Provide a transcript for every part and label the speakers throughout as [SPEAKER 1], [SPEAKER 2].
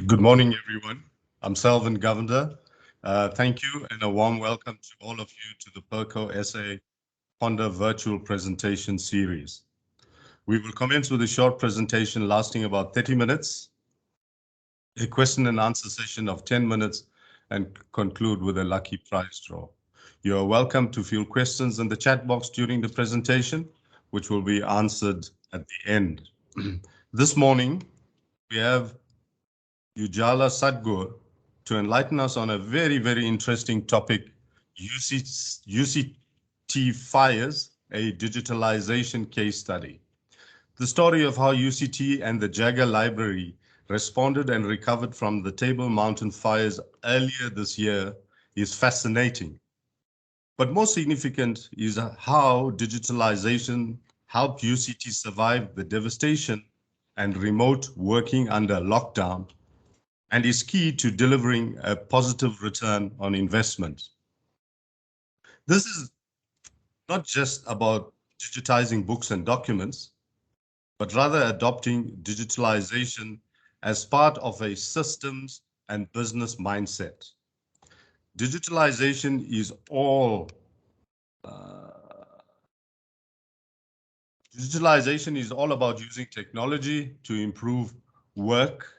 [SPEAKER 1] Good morning, everyone. I'm Selvin Governor. Thank you and a warm welcome to all of you to the PERCO SA Ponder Virtual Presentation Series. We will commence with a short presentation lasting about 30 minutes, a question and answer session of 10 minutes, and conclude with a lucky prize draw. You are welcome to field questions in the chat box during the presentation, which will be answered at the end. This morning, we have Ujala Sadgur to enlighten us on a very, very interesting topic, UCT Fires, a digitalization case study. The story of how UCT and the Jagger Library responded and recovered from the Table Mountain fires earlier this year is fascinating. But more significant is how digitalization helped UCT survive the devastation and remote working under lockdown, and is key to delivering a positive return on investment. This is not just about digitizing books and documents, but rather adopting digitalization as part of a systems and business mindset. Digitalization is all about using technology to improve work,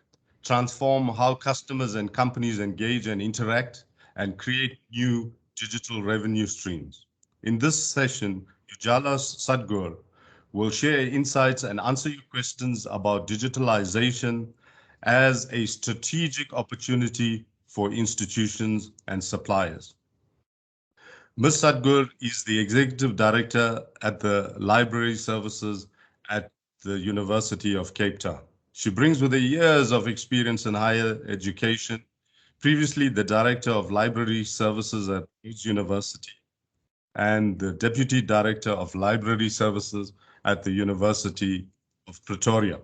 [SPEAKER 1] transform how customers and companies engage and interact, and create new digital revenue streams. In this session, Ujala Sadgur will share insights and answer your questions about digitalization as a strategic opportunity for institutions and suppliers. Ms. Sadgur is the Executive Director at the Library Services at the University of Cape Town. She brings with her years of experience in higher education, previously the Director of Library Services at Leeds University and the Deputy Director of Library Services at the University of Pretoria.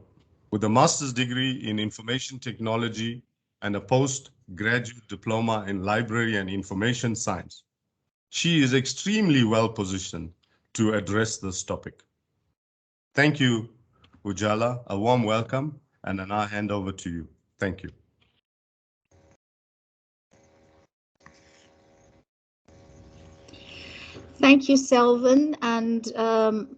[SPEAKER 1] With a master's degree in information technology and a postgraduate diploma in library and information science, she is extremely well positioned to address this topic. Thank you, Ujala. A warm welcome, and then I'll hand over to you. Thank you.
[SPEAKER 2] Thank you, Selvin, and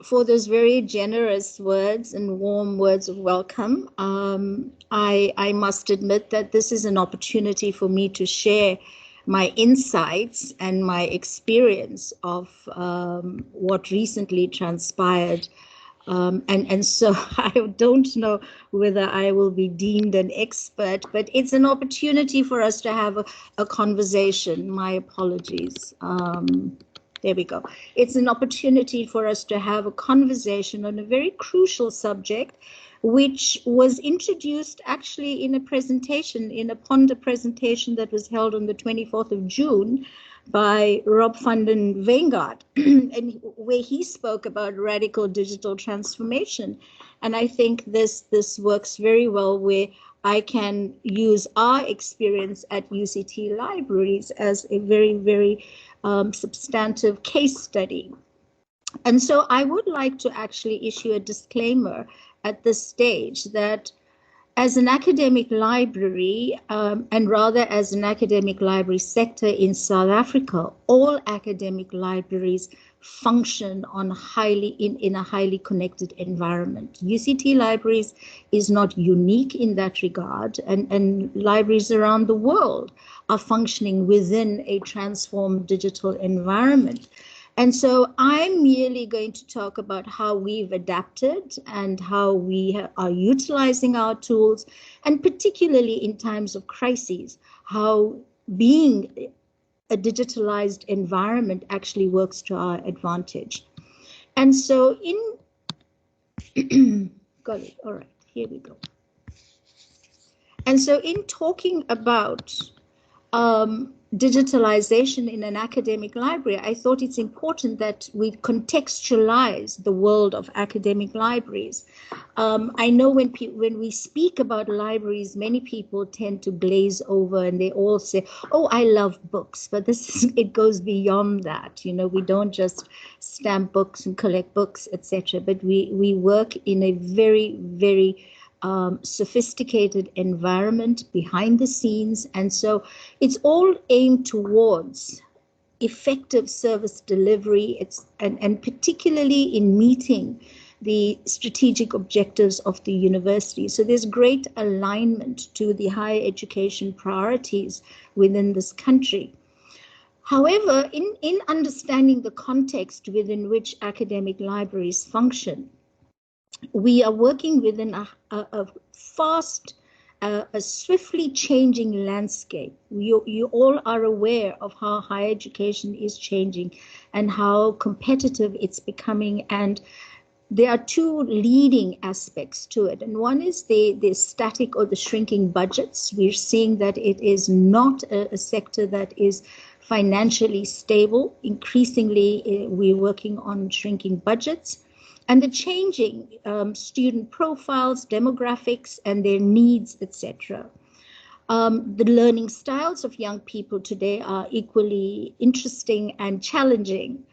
[SPEAKER 2] for those very generous words and warm words of welcome. I must admit that this is an opportunity for me to share my insights and my experience of what recently transpired. And so I don't know whether I will be deemed an expert, but it's an opportunity for us to have a conversation. My apologies. There we go. It's an opportunity for us to have a conversation on a very crucial subject, which was introduced actually in a presentation, in a Ponder presentation that was held on the 24th of June by Rob van den Weingart, and where he spoke about radical digital transformation. And I think this works very well where I can use our experience at UCT Libraries as a very, very substantive case study. And so I would like to actually issue a disclaimer at this stage that as an academic library, and rather as an academic library sector in South Africa, all academic libraries function on in a highly connected environment. UCT Libraries is not unique in that regard, and libraries around the world are functioning within a transformed digital environment. And so I'm merely going to talk about how we've adapted and how we are utilizing our tools, and particularly in times of crises, how being a digitalized environment actually works to our advantage. And so got it, all right, here we go. And so in talking about digitalization in an academic library, I thought it's important that we contextualize the world of academic libraries. I know when we speak about libraries, many people tend to glaze over and they all say, oh, I love books, but it goes beyond that. You know, we don't just stamp books and collect books, etc., but we work in a very, very sophisticated environment behind the scenes. And so it's all aimed towards effective service delivery, and particularly in meeting the strategic objectives of the university. So there's great alignment to the higher education priorities within this country. However, in understanding the context within which academic libraries function, we are working within a swiftly changing landscape. You all are aware of how higher education is changing and how competitive it's becoming. And there are two leading aspects to it. And one is the static or the shrinking budgets. We're seeing that it is not a sector that is financially stable. Increasingly, we're working on shrinking budgets. And the changing student profiles, demographics, and their needs, etc. The learning styles of young people today are equally interesting and challenging.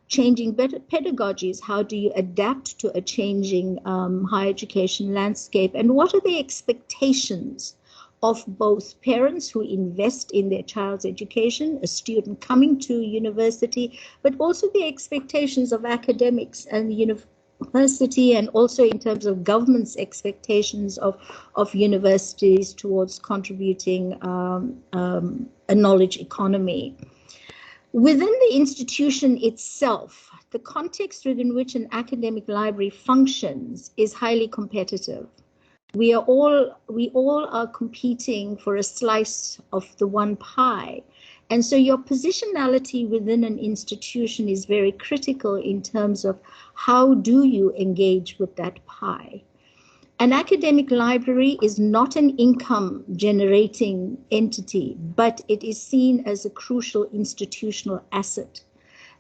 [SPEAKER 2] Changing pedagogies, how do you adapt to a changing higher education landscape? And what are the expectations of both parents who invest in their child's education, a student coming to university, but also the expectations of academics and the university, and also in terms of government's expectations of universities towards contributing a knowledge economy. Within the institution itself, the context within which an academic library functions is highly competitive. We all are competing for a slice of the one pie. And so your positionality within an institution is very critical in terms of how do you engage with that pie. An academic library is not an income generating entity, but it is seen as a crucial institutional asset.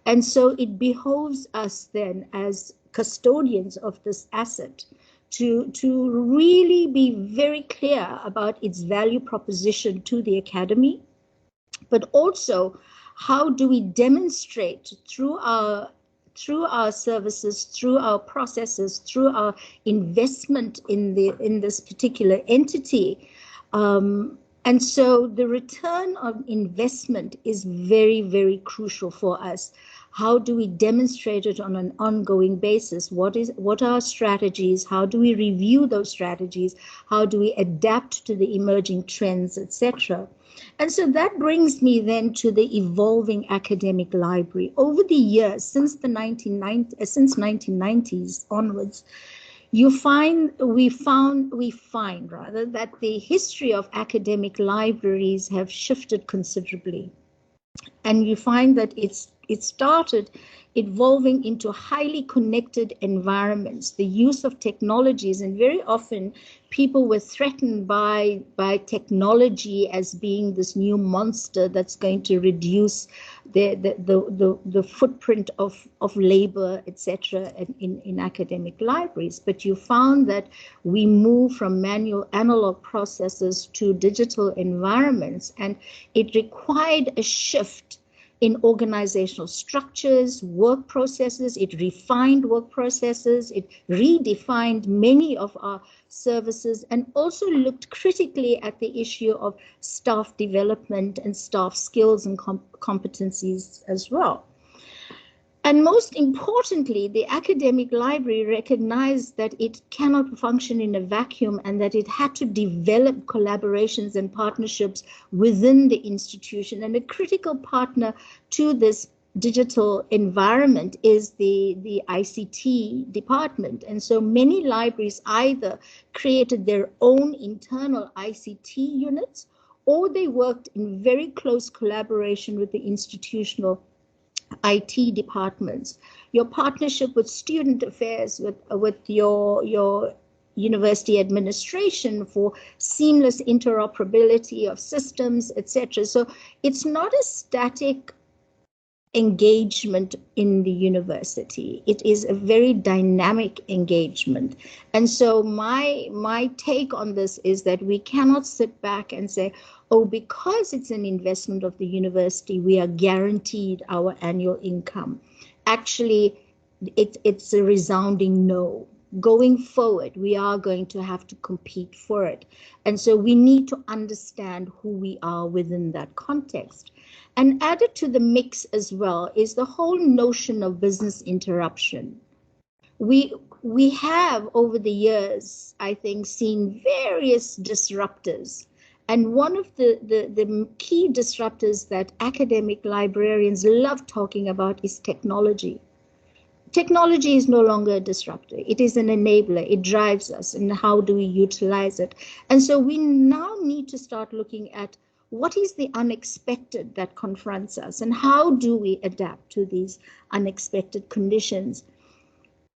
[SPEAKER 2] And so it behoves us then as custodians of this asset to really be very clear about its value proposition to the academy, but also how do we demonstrate through our services, through our processes, through our investment in this particular entity. And so the return on investment is very, very crucial for us. How do we demonstrate it on an ongoing basis? What are our strategies? How do we review those strategies? How do we adapt to the emerging trends, etc.? And so that brings me then to the evolving academic library. Over the years, since 1990s onwards, we find that the history of academic libraries have shifted considerably. And you find that it started evolving into highly connected environments, the use of technologies, and very often people were threatened by technology as being this new monster that's going to reduce the footprint of labor, etc., in academic libraries. But you found that we move from manual analog processes to digital environments, and it required a shift in organizational structures, work processes. It refined work processes. It redefined many of our services, and also looked critically at the issue of staff development and staff skills and competencies as well. And most importantly, the academic library recognized that it cannot function in a vacuum, and that it had to develop collaborations and partnerships within the institution. And a critical partner to this digital environment is the ICT department. And so many libraries either created their own internal ICT units, or they worked in very close collaboration with the institutional IT departments. Your partnership with student affairs, with your university administration for seamless interoperability of systems, etc. So it's not a static engagement in the university. It is a very dynamic engagement. And so my take on this is that we cannot sit back and say, oh, because it's an investment of the university, we are guaranteed our annual income. Actually, it's a resounding no. going forward, we are going to have to compete for it. And so we need to understand who we are within that context. And added to the mix as well is the whole notion of business interruption. We have over the years, I think, seen various disruptors. And one of the key disruptors that academic librarians love talking about is technology. Technology is no longer a disruptor. It is an enabler. It drives us, and how do we utilize it? And so we now need to start looking at what is the unexpected that confronts us, and how do we adapt to these unexpected conditions?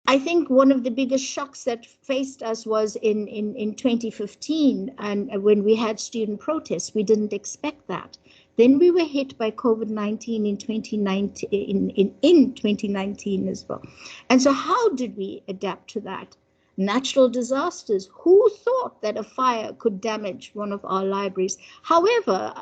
[SPEAKER 2] I think one of the biggest shocks that faced us was in 2015, and when we had student protests. We didn't expect that. Then we were hit by COVID-19 in 2019 as well. And so how did we adapt to that? Natural disasters. Who thought that a fire could damage one of our libraries? However,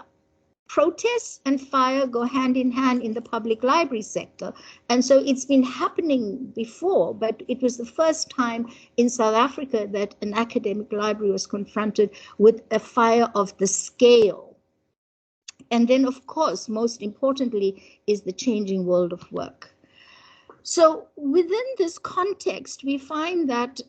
[SPEAKER 2] protests and fire go hand in hand in the public library sector. And so it's been happening before, but it was the first time in South Africa that an academic library was confronted with a fire of the scale. And then, of course, most importantly, is the changing world of work. So within this context, we find that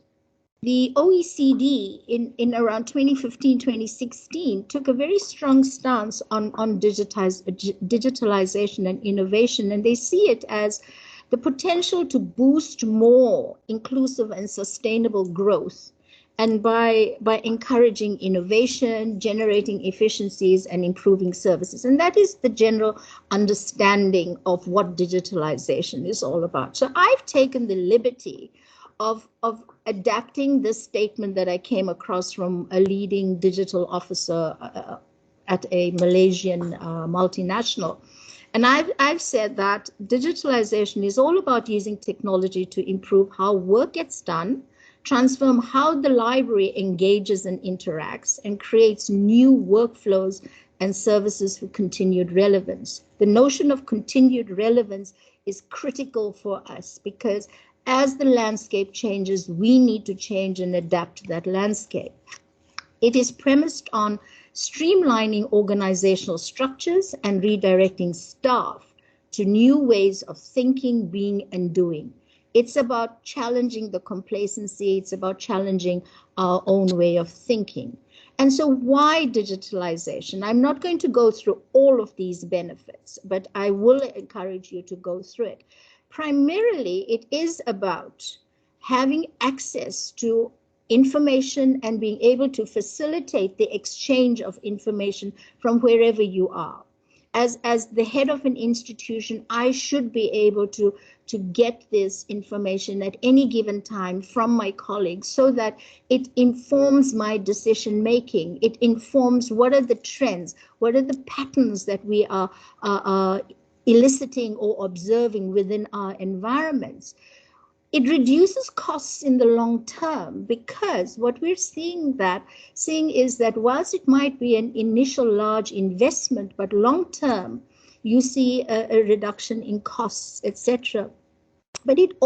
[SPEAKER 2] the OECD in around 2015, 2016 took a very strong stance on digitalization and innovation, and they see it as the potential to boost more inclusive and sustainable growth, and by encouraging innovation, generating efficiencies, and improving services. And that is the general understanding of what digitalization is all about. So I've taken the liberty of adapting this statement that I came across from a leading digital officer at a Malaysian multinational. And I've said that digitalization is all about using technology to improve how work gets done, transform how the library engages and interacts, and creates new workflows and services for continued relevance. The notion of continued relevance is critical for us, because as the landscape changes, we need to change and adapt to that landscape. It is premised on streamlining organizational structures and redirecting staff to new ways of thinking, being, and doing. It's about challenging the complacency. It's about challenging our own way of thinking. And so why digitalization? I'm not going to go through all of these benefits, but I will encourage you to go through it. Primarily, it is about having access to information and being able to facilitate the exchange of information from wherever you are. As the head of an institution, I should be able to get this information at any given time from my colleagues, so that it informs my decision making. It informs what are the trends, what are the patterns that we are eliciting or observing within our environments. It reduces costs in the long term, because what we're seeing is that whilst it might be an initial large investment, but long term you see a reduction in costs, etc. But it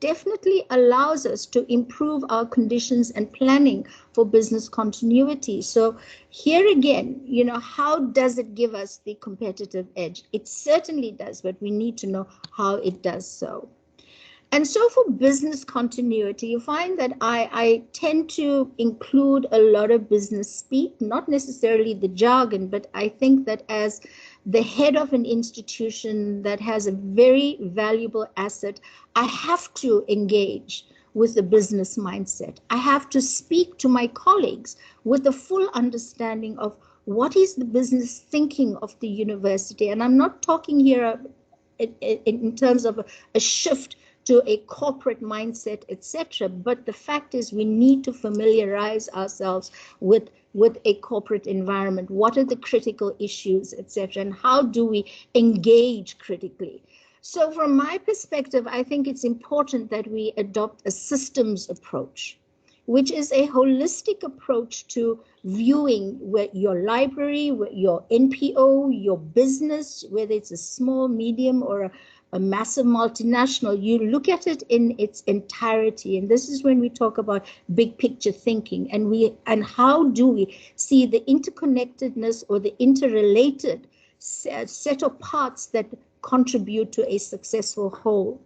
[SPEAKER 2] definitely allows us to improve our conditions and planning for business continuity. So here again, how does it give us the competitive edge? It certainly does, but we need to know how it does so. And so for business continuity, you find that I tend to include a lot of business speak, not necessarily the jargon, but I think that as the head of an institution that has a very valuable asset, I have to engage with the business mindset. I have to speak to my colleagues with a full understanding of what is the business thinking of the university. And I'm not talking here in terms of a shift to a corporate mindset, etc. But the fact is, we need to familiarize ourselves with a corporate environment. What are the critical issues, etc., and how do we engage critically? So from my perspective, I think it's important that we adopt a systems approach, which is a holistic approach to viewing your library, your NPO, your business, whether it's a small, medium, or a massive multinational, you look at it in its entirety. And this is when we talk about big picture thinking, and how do we see the interconnectedness or the interrelated set of parts that contribute to a successful whole.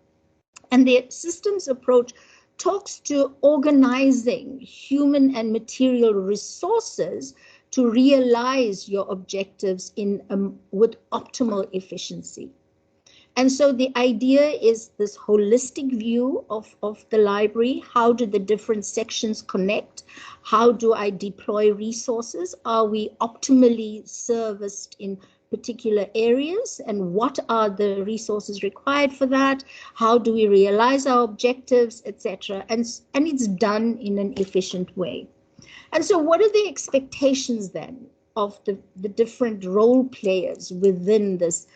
[SPEAKER 2] And the systems approach talks to organizing human and material resources to realize your objectives with optimal efficiency. And so the idea is this holistic view of the library. How do the different sections connect? How do I deploy resources? Are we optimally serviced in particular areas, and what are the resources required for that? How do we realize our objectives, etc.? And it's done in an efficient way. And so what are the expectations then of the different role players within this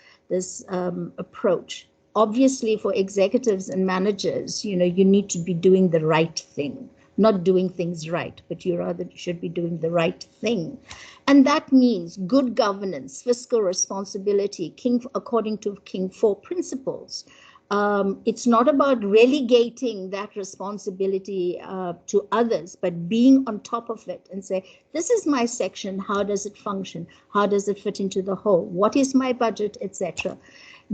[SPEAKER 2] approach? Obviously, for executives and managers, you need to be doing the right thing, not doing things right, but you rather should be doing the right thing. And that means good governance, fiscal responsibility, according to King 4 principles. It's not about relegating that responsibility to others, but being on top of it and say, this is my section, how does it function? How does it fit into the whole? What is my budget, etc.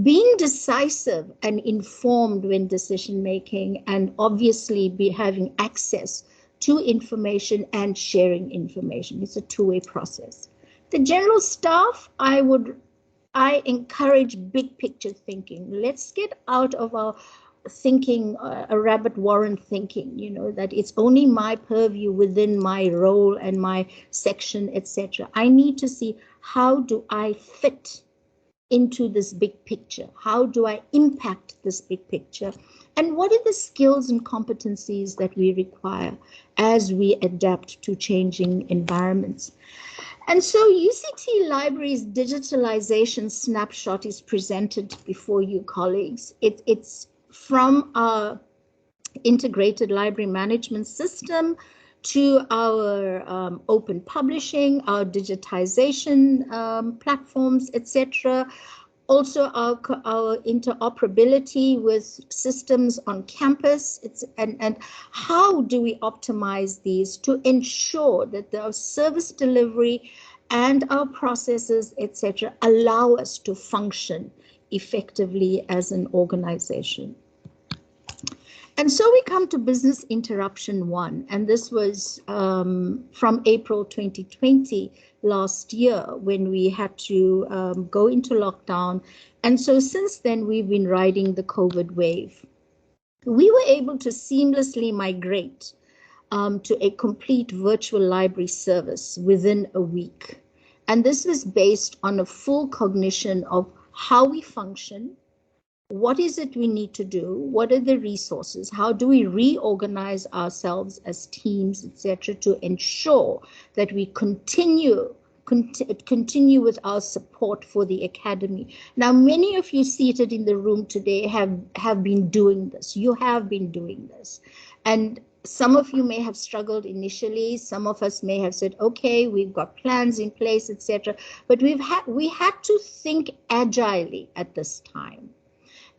[SPEAKER 2] Being decisive and informed when decision making, and obviously having access to information and sharing information. It's a two-way process. The general staff, I encourage big picture thinking. Let's get out of our thinking, a rabbit warren thinking, that it's only my purview within my role and my section, etc. I need to see, how do I fit into this big picture? How do I impact this big picture? And what are the skills and competencies that we require as we adapt to changing environments? And so UCT Libraries Digitalisation Snapshot is presented before you, colleagues. It's from our integrated library management system to our open publishing, our digitization platforms, etc. Also our interoperability with systems on campus, and how do we optimize these to ensure that the service delivery and our processes, etc., allow us to function effectively as an organization. And so we come to business interruption 1, and this was from April 2020, last year, when we had to go into lockdown. And so since then, we've been riding the COVID wave. We were able to seamlessly migrate to a complete virtual library service within a week. And this was based on a full cognition of how we function. What is it we need to do? What are the resources? How do we reorganize ourselves as teams, etc., to ensure that we continue with our support for the academy? Now, many of you seated in the room today have been doing this. You have been doing this. And some of you may have struggled initially. Some of us may have said, okay, we've got plans in place, etc. But we had to think agilely at this time.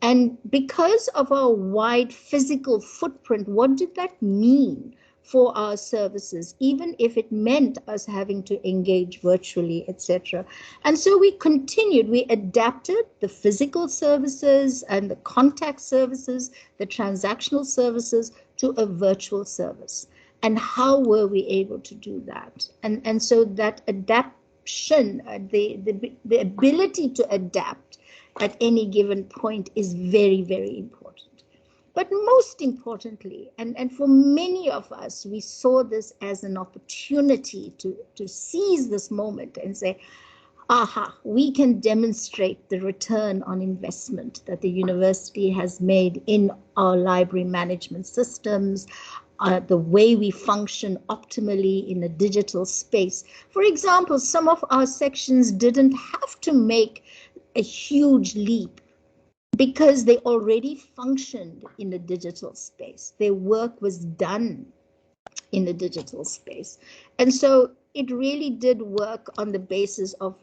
[SPEAKER 2] And because of our wide physical footprint, what did that mean for our services, even if it meant us having to engage virtually, etc.? And so we continued, we adapted the physical services and the contact services, the transactional services, to a virtual service. And how were we able to do that? And so that adaptation, the ability to adapt at any given point is very, very important. But most importantly, and for many of us, we saw this as an opportunity to seize this moment and say, aha, we can demonstrate the return on investment that the university has made in our library management systems, the way we function optimally in a digital space. For example, some of our sections didn't have to make a huge leap because they already functioned in a digital space. Their work was done in a digital space. And so it really did work on the basis of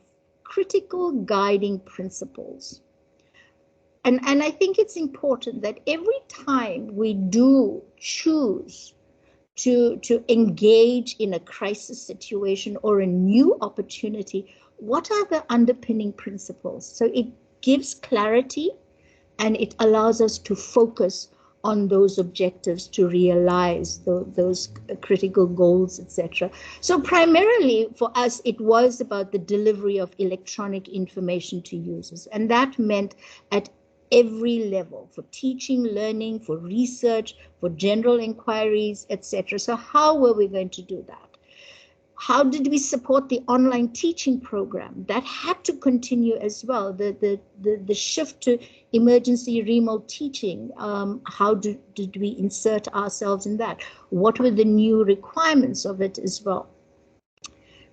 [SPEAKER 2] critical guiding principles. And I think it's important that every time we do choose to engage in a crisis situation or a new opportunity, what are the underpinning principles? So it gives clarity and it allows us to focus on those objectives to realize those critical goals, etc. So primarily for us, it was about the delivery of electronic information to users. And that meant at every level, for teaching, learning, for research, for general inquiries, etc. So how were we going to do that? How did we support the online teaching program? That had to continue as well. The shift to emergency remote teaching, how did we insert ourselves in that? What were the new requirements of it as well?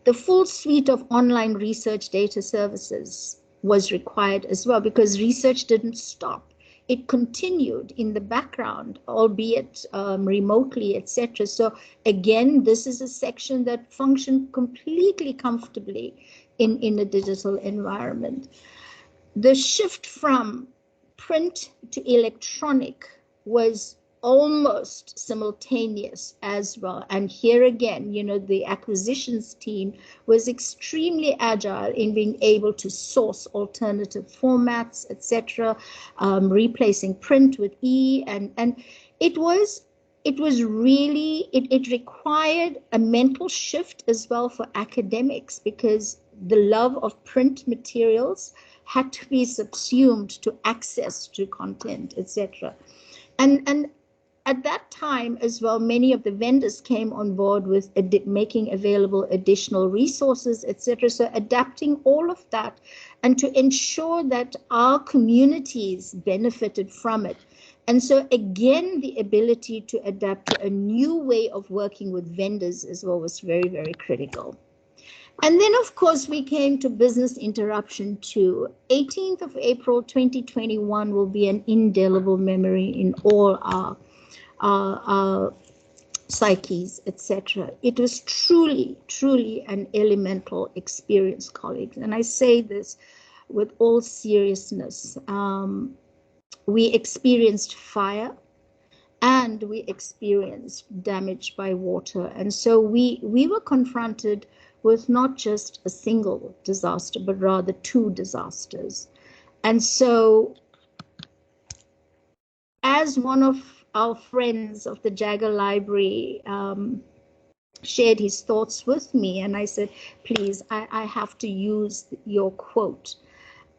[SPEAKER 2] The full suite of online research data services was required as well, because research didn't stop. It continued in the background, albeit remotely, etc. So again, this is a section that functioned completely comfortably in a digital environment. The shift from print to electronic was almost simultaneous as well. And here again, you know, the acquisitions team was extremely agile in being able to source alternative formats, etc., replacing print with and it was really, it required a mental shift as well for academics, because the love of print materials had to be subsumed to access to content, etc. And at that time as well, many of the vendors came on board with making available additional resources, etc. So adapting all of that and to ensure that our communities benefited from it. And so again, the ability to adapt to a new way of working with vendors as well was very, very critical. And then, of course, we came to business interruption too. 18th of April 2021 will be an indelible memory in all our psyches, etc. It was truly, truly an elemental experience, colleagues. And I say this with all seriousness. We experienced fire and we experienced damage by water. And so we were confronted with not just a single disaster, but rather two disasters. And so as one of our friends of the Jagger Library shared his thoughts with me, and I said, please, I have to use your quote.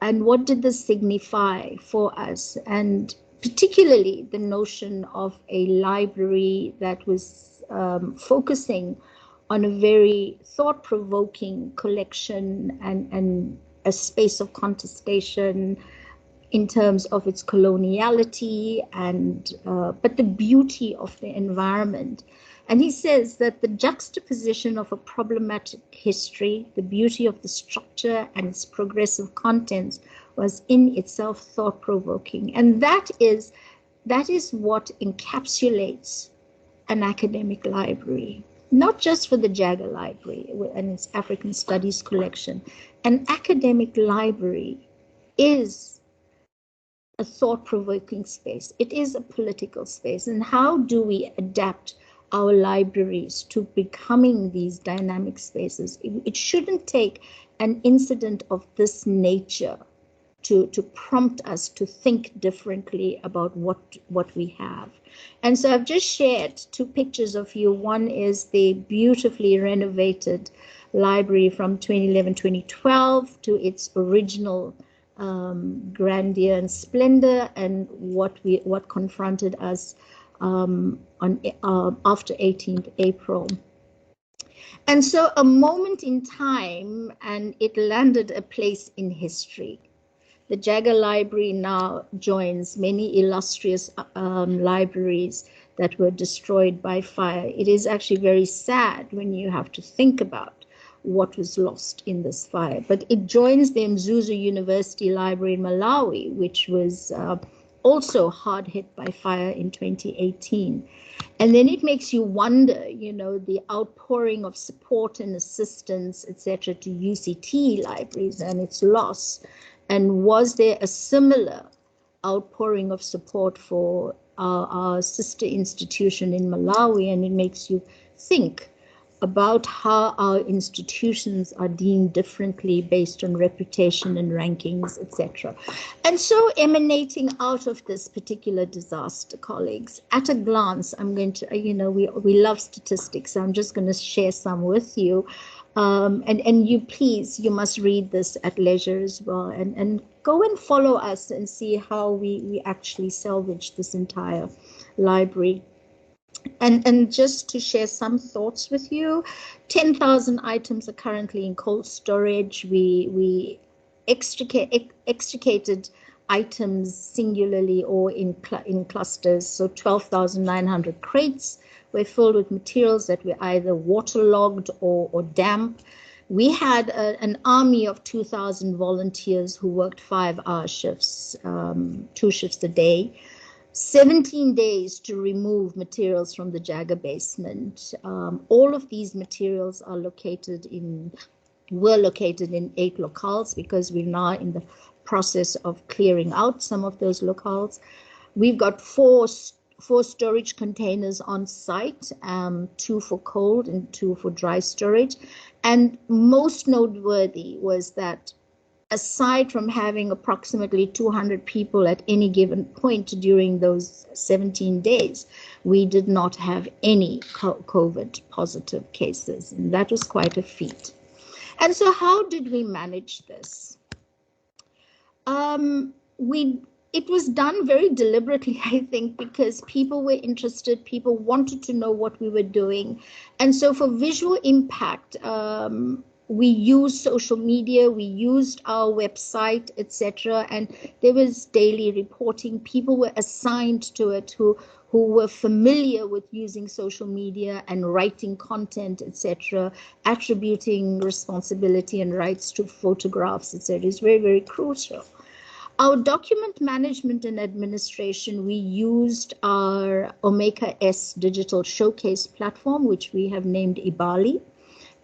[SPEAKER 2] And what did this signify for us? And particularly the notion of a library that was focusing on a very thought-provoking collection and a space of contestation in terms of its coloniality and but the beauty of the environment. And he says that the juxtaposition of a problematic history, the beauty of the structure and its progressive contents was in itself thought-provoking. And that is what encapsulates an academic library, not just for the Jagger Library and its African Studies collection. An academic library is a thought-provoking space. It is a political space. And how do we adapt our libraries to becoming these dynamic spaces? It shouldn't take an incident of this nature to prompt us to think differently about what we have. And so I've just shared two pictures of you. One is the beautifully renovated library from 2011-2012 to its original grandeur and splendor, and what confronted us after 18th April. And so a moment in time, and it landed a place in history. The Jagger Library now joins many illustrious libraries that were destroyed by fire. It is actually very sad when you have to think about what was lost in this fire. But it joins the Mzuzu University Library in Malawi, which was also hard hit by fire in 2018. And then it makes you wonder, you know, the outpouring of support and assistance, etc., to UCT libraries and its loss. And was there a similar outpouring of support for our sister institution in Malawi, and it makes you think about how our institutions are deemed differently based on reputation and rankings, etc. And so emanating out of this particular disaster, colleagues, at a glance, I'm going to, we love statistics, so I'm just going to share some with you. And you must read this at leisure as well, and go and follow us and see how we actually salvage this entire library. And just to share some thoughts with you, 10,000 items are currently in cold storage. We extricated items singularly or in clusters. So 12,900 crates were filled with materials that were either waterlogged or damp. We had an army of 2,000 volunteers who worked 5-hour shifts, 2 shifts a day. 17 days to remove materials from the Jagger basement. All of these materials were located in 8 locales, because we're now in the process of clearing out some of those locales. We've got four storage containers on site, 2 for cold and 2 for dry storage. And most noteworthy was that aside from having approximately 200 people at any given point during those 17 days, we did not have any COVID positive cases, and that was quite a feat. And so how did we manage this? It was done very deliberately, I think, because people were interested, people wanted to know what we were doing. And so for visual impact, we used social media, we used our website, etc. And there was daily reporting. People were assigned to it who were familiar with using social media and writing content, etc., attributing responsibility and rights to photographs, etc. is very, very crucial. Our document management and administration, we used our Omeka S digital showcase platform, which we have named Ibali.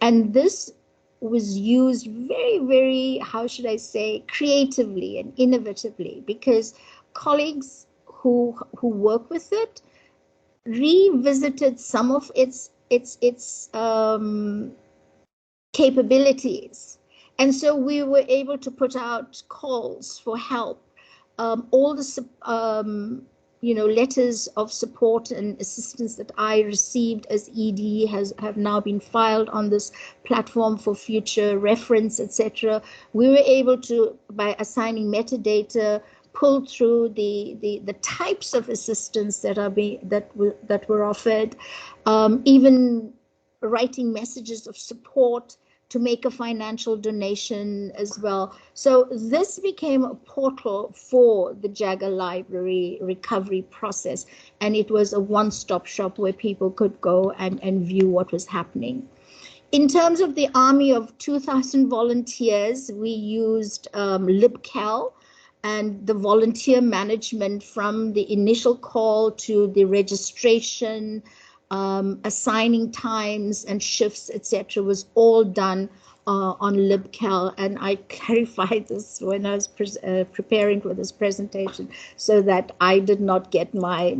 [SPEAKER 2] And this was used very, very, how should I say, creatively and innovatively, because colleagues who work with it revisited some of its capabilities. And so we were able to put out calls for help. All the letters of support and assistance that I received as ED have now been filed on this platform for future reference, etc. We were able to, by assigning metadata, pull through the types of assistance that were offered, even writing messages of support to make a financial donation as well. So this became a portal for the Jagger Library recovery process, and it was a one-stop shop where people could go and view what was happening. In terms of the army of 2,000 volunteers, we used LibCal and the volunteer management from the initial call to the registration, assigning times and shifts, etc., was all done on LibCal. And I clarified this when I was preparing for this presentation, so that I did not get my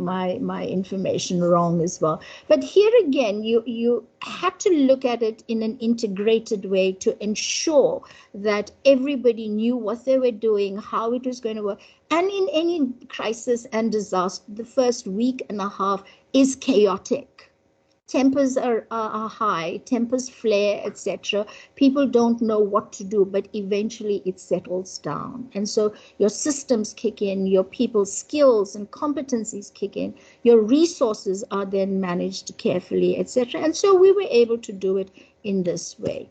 [SPEAKER 2] information wrong as well. But here again, you had to look at it in an integrated way to ensure that everybody knew what they were doing, how it was going to work. And in any crisis and disaster, the first week and a half is chaotic. Tempers are high, tempers flare, etc. People don't know what to do, but eventually it settles down. And so your systems kick in, your people's skills and competencies kick in, your resources are then managed carefully, etc. And so we were able to do it in this way.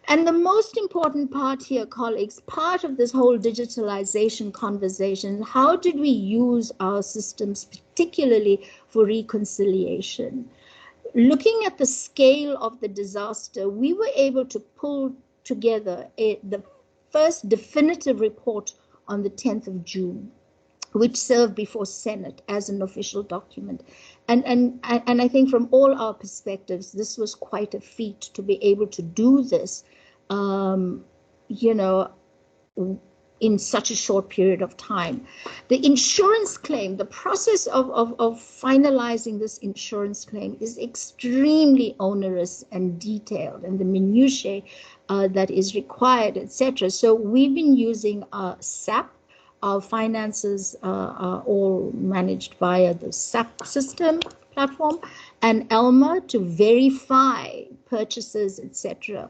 [SPEAKER 2] And the most important part here, colleagues, part of this whole digitalization conversation, how did we use our systems, particularly for reconciliation? Looking at the scale of the disaster, we were able to pull together the first definitive report on the 10th of June, which served before Senate as an official document. And I think from all our perspectives, this was quite a feat to be able to do this, in in such a short period of time. The insurance claim, the process of finalizing this insurance claim is extremely onerous and detailed, and the minutiae that is required, etc. So we've been using SAP. Our finances are all managed via the SAP system platform, and Elma to verify purchases, etc.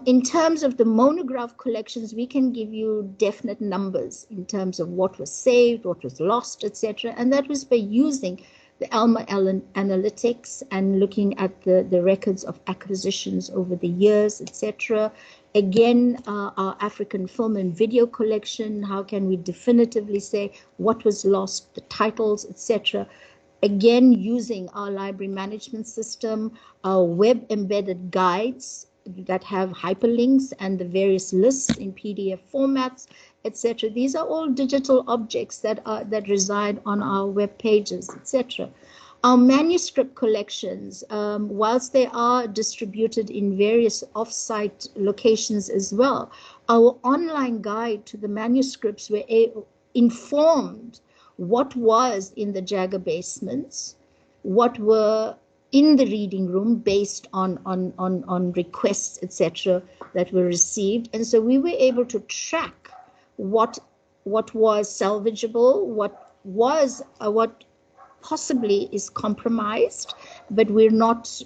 [SPEAKER 2] In terms of the monograph collections, we can give you definite numbers in terms of what was saved, what was lost, etc. And that was by using the Elma analytics and looking at the records of acquisitions over the years, etc. Again, our African film and video collection, how can we definitively say what was lost, the titles, etc. Again, using our library management system, our web-embedded guides that have hyperlinks and the various lists in PDF formats, etc. These are all digital objects that reside on our web pages, etc. Our manuscript collections, whilst they are distributed in various off-site locations as well, our online guide to the manuscripts were informed what was in the Jagger basements, what were in the reading room based on requests, etc., that were received. And so we were able to track what was salvageable, what possibly is compromised, but we're not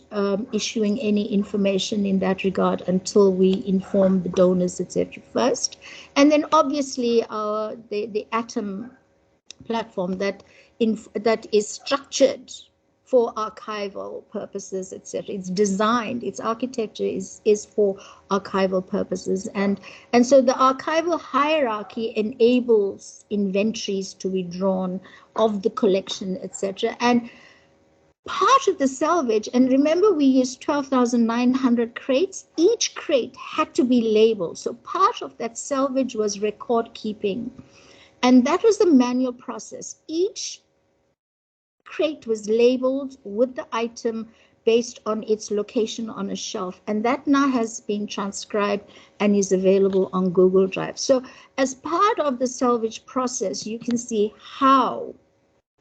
[SPEAKER 2] issuing any information in that regard until we inform the donors, etc. first. And then obviously the Atom platform that is structured for archival purposes, etc. It's designed, its architecture is for archival purposes. And so the archival hierarchy enables inventories to be drawn of the collection, etc. And part of the salvage, and remember we used 12,900 crates, each crate had to be labeled. So part of that salvage was record keeping. And that was the manual process. Each crate was labeled with the item based on its location on a shelf, and that now has been transcribed and is available on Google Drive. So as part of the salvage process, you can see how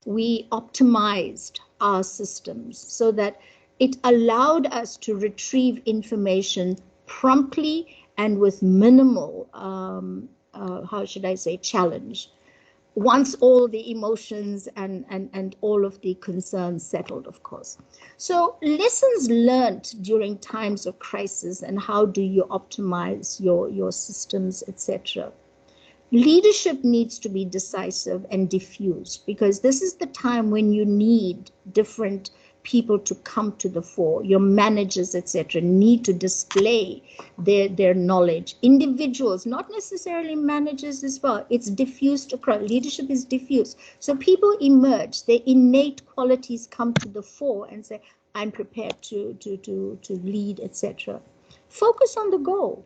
[SPEAKER 2] we optimized our systems so that it allowed us to retrieve information promptly and with minimal, how should I say, challenge, once all the emotions and all of the concerns settled, of course. So lessons learned during times of crisis, and how do you optimize your systems, etc. Leadership needs to be decisive and diffused, because this is the time when you need different people to come to the fore. Your managers, etc., need to display their knowledge. Individuals, not necessarily managers as well. It's diffused across. Leadership is diffused. So people emerge. Their innate qualities come to the fore and say, I'm prepared to lead, etc. Focus on the goal.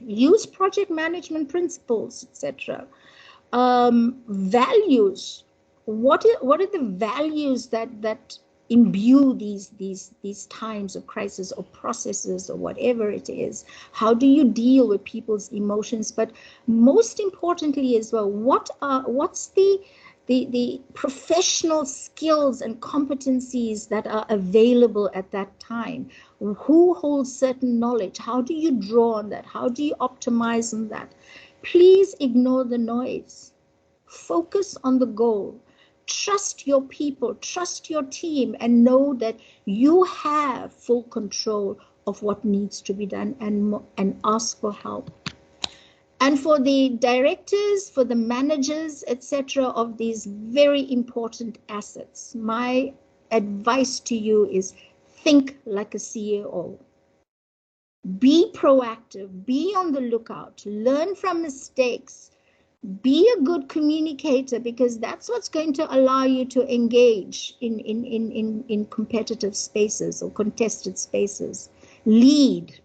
[SPEAKER 2] Use project management principles, etc. Values. What are the values that imbue these times of crisis or processes or whatever it is? How do you deal with people's emotions? But most importantly as well, what's the professional skills and competencies that are available at that time? Who holds certain knowledge? How do you draw on that? How do you optimize on that? Please ignore the noise. Focus on the goal. Trust your people, trust your team, and know that you have full control of what needs to be done, and ask for help. And for the directors, for the managers, etc., of these very important assets, my advice to you is think like a CEO. Be proactive, be on the lookout, learn from mistakes. Be a good communicator, because that's what's going to allow you to engage in competitive spaces or contested spaces. Lead.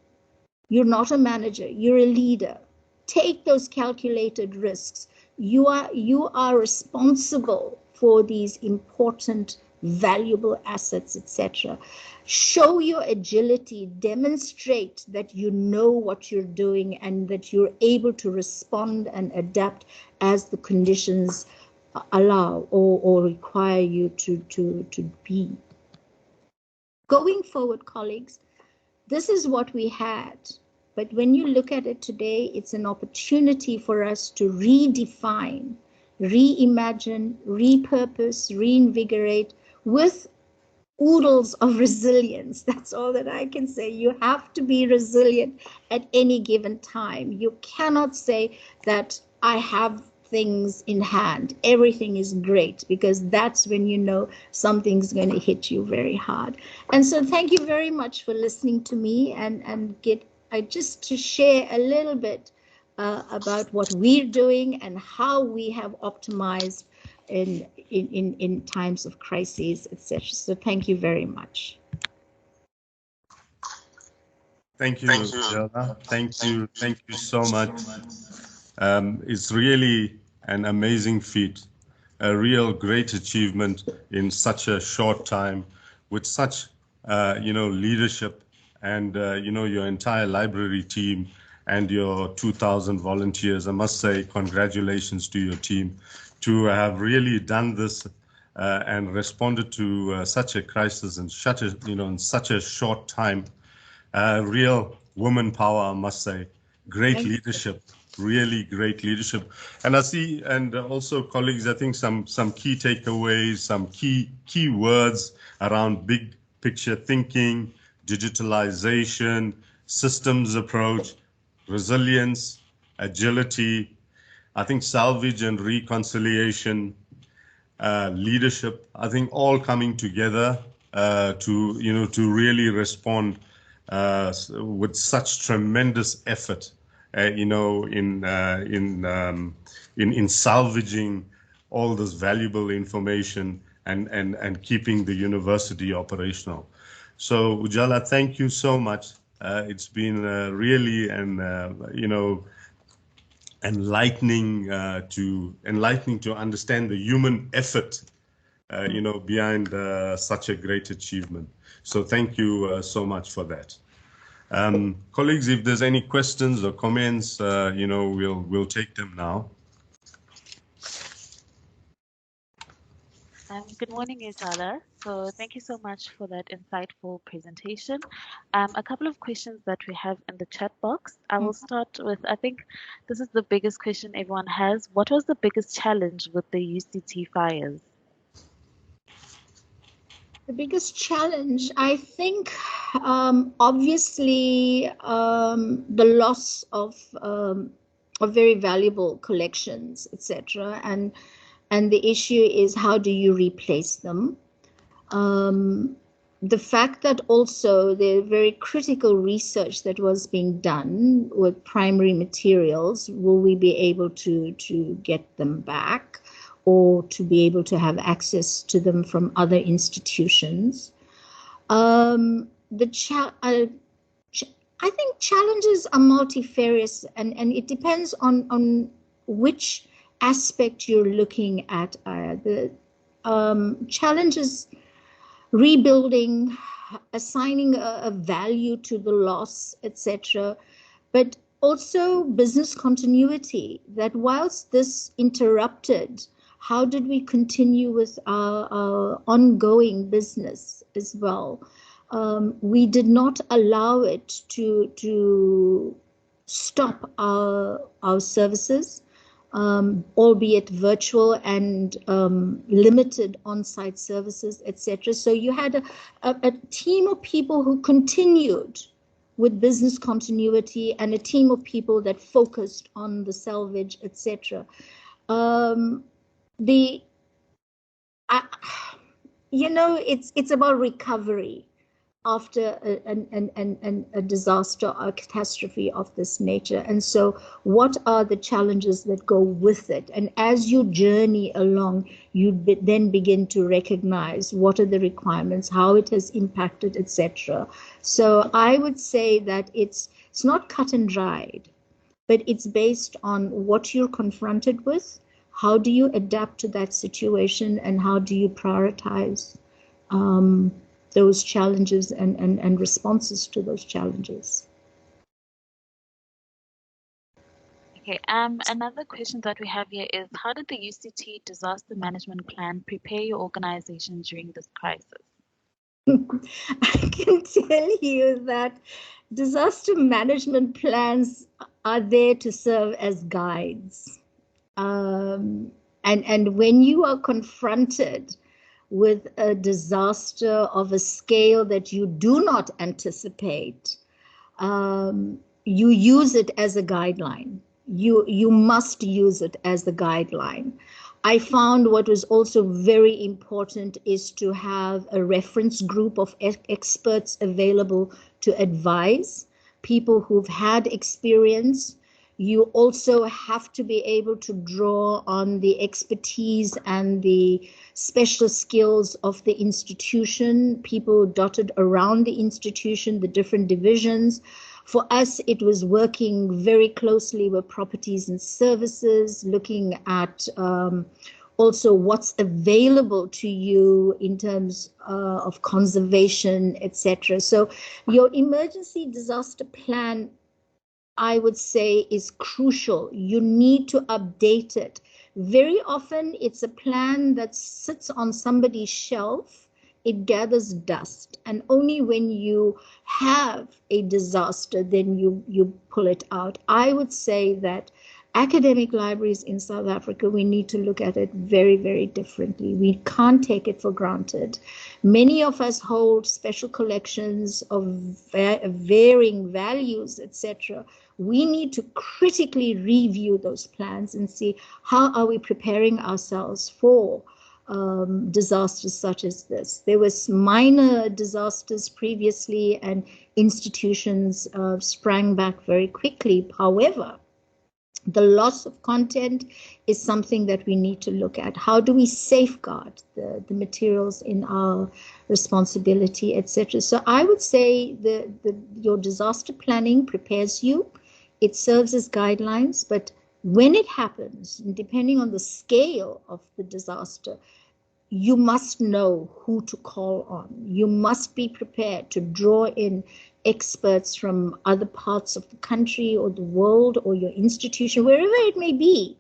[SPEAKER 2] You're not a manager, you're a leader. Take those calculated risks. You are responsible for these important valuable assets, etc. Show your agility, demonstrate that you know what you're doing and that you're able to respond and adapt as the conditions allow or require you to be. Going forward, colleagues, this is what we had. But when you look at it today, it's an opportunity for us to redefine, reimagine, repurpose, reinvigorate with oodles of resilience. That's all that I can say. You have to be resilient at any given time. You cannot say that I have things in hand, everything is great, because that's when you know something's going to hit you very hard. And so thank you very much for listening to me and just to share a little bit about what we're doing and how we have optimized in times of crises, etc. So thank you very much.
[SPEAKER 1] Thank you, Jagger. Thank you so much. It's really an amazing feat, a real great achievement in such a short time, with such leadership and your entire library team and your 2,000 volunteers. I must say congratulations to your team to have really done this and responded to such a crisis in such a short time. Real woman power, I must say. Great leadership, really great leadership. And I see, and also colleagues, I think some key takeaways, some key words around big picture thinking, digitalization, systems approach, resilience, agility, I think salvage and reconciliation, leadership, I think all coming together to really respond with such tremendous effort, in salvaging all this valuable information and keeping the university operational. So Ujala, thank you so much. It's been really enlightening to understand the human effort behind such a great achievement. So thank you so much for that. Colleagues, if there's any questions or comments, we'll take them now.
[SPEAKER 3] Good morning, Ujala. So thank you so much for that insightful presentation. A couple of questions that we have in the chat box. I will start with, I think this is the biggest question everyone has. What was the biggest challenge with the UCT fires?
[SPEAKER 2] The biggest challenge, I think, obviously, the loss of very valuable collections, etc. And the issue is, how do you replace them? The fact that also the very critical research that was being done with primary materials, will we be able to get them back, or to be able to have access to them from other institutions? I think challenges are multifarious, and it depends on which aspect you're looking at. The challenges, rebuilding, assigning a value to the loss, etc. But also business continuity, that whilst this interrupted, how did we continue with our ongoing business as well? We did not allow it to stop our services, albeit virtual and limited on-site services, etc. So you had a team of people who continued with business continuity, and a team of people that focused on the salvage, etc. It's about recovery after a disaster or a catastrophe of this nature. And so what are the challenges that go with it? And as you journey along, you then begin to recognize what are the requirements, how it has impacted, etc. So I would say that it's not cut and dried, but it's based on what you're confronted with, how do you adapt to that situation, and how do you prioritize those challenges and responses to those challenges.
[SPEAKER 3] Okay, another question that we have here is, how did the UCT disaster management plan prepare your organization during this crisis?
[SPEAKER 2] I can tell you that disaster management plans are there to serve as guides. And when you are confronted with a disaster of a scale that you do not anticipate, you use it as a guideline. You must use it as the guideline. I found what was also very important is to have a reference group of experts available to advise people who've had experience. You also have to be able to draw on the expertise and the special skills of the institution, people dotted around the institution, the different divisions. For us, it was working very closely with properties and services, looking at also what's available to you in terms of conservation, etc. So your emergency disaster plan, I would say, is crucial. You need to update it. Very often it's a plan that sits on somebody's shelf. It gathers dust, and only when you have a disaster, then you pull it out. I would say that academic libraries in South Africa, we need to look at it very, very differently. We can't take it for granted. Many of us hold special collections of varying values, etc. We need to critically review those plans and see how are we preparing ourselves for disasters such as this. There was minor disasters previously and institutions sprang back very quickly. However, the loss of content is something that we need to look at. How do we safeguard the materials in our responsibility, etc.? So I would say your disaster planning prepares you. It serves as guidelines, but when it happens, depending on the scale of the disaster, you must know who to call on. You must be prepared to draw in experts from other parts of the country or the world or your institution, wherever it may be.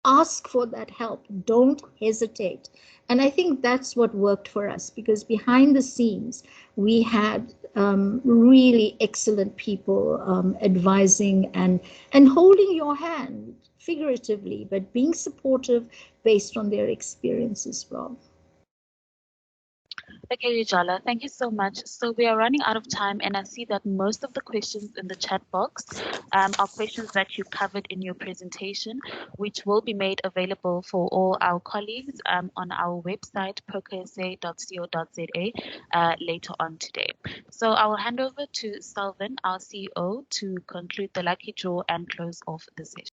[SPEAKER 2] Ask for that help. Don't hesitate. And I think that's what worked for us, because behind the scenes, we had really excellent people advising and holding your hand, figuratively, but being supportive based on their experience as well.
[SPEAKER 3] Okay, Ujala, thank you so much. So we are running out of time, and I see that most of the questions in the chat box are questions that you covered in your presentation, which will be made available for all our colleagues on our website, pokersa.co.za, later on today. So I will hand over to Selvin, our CEO, to conclude the lucky draw and close off the session.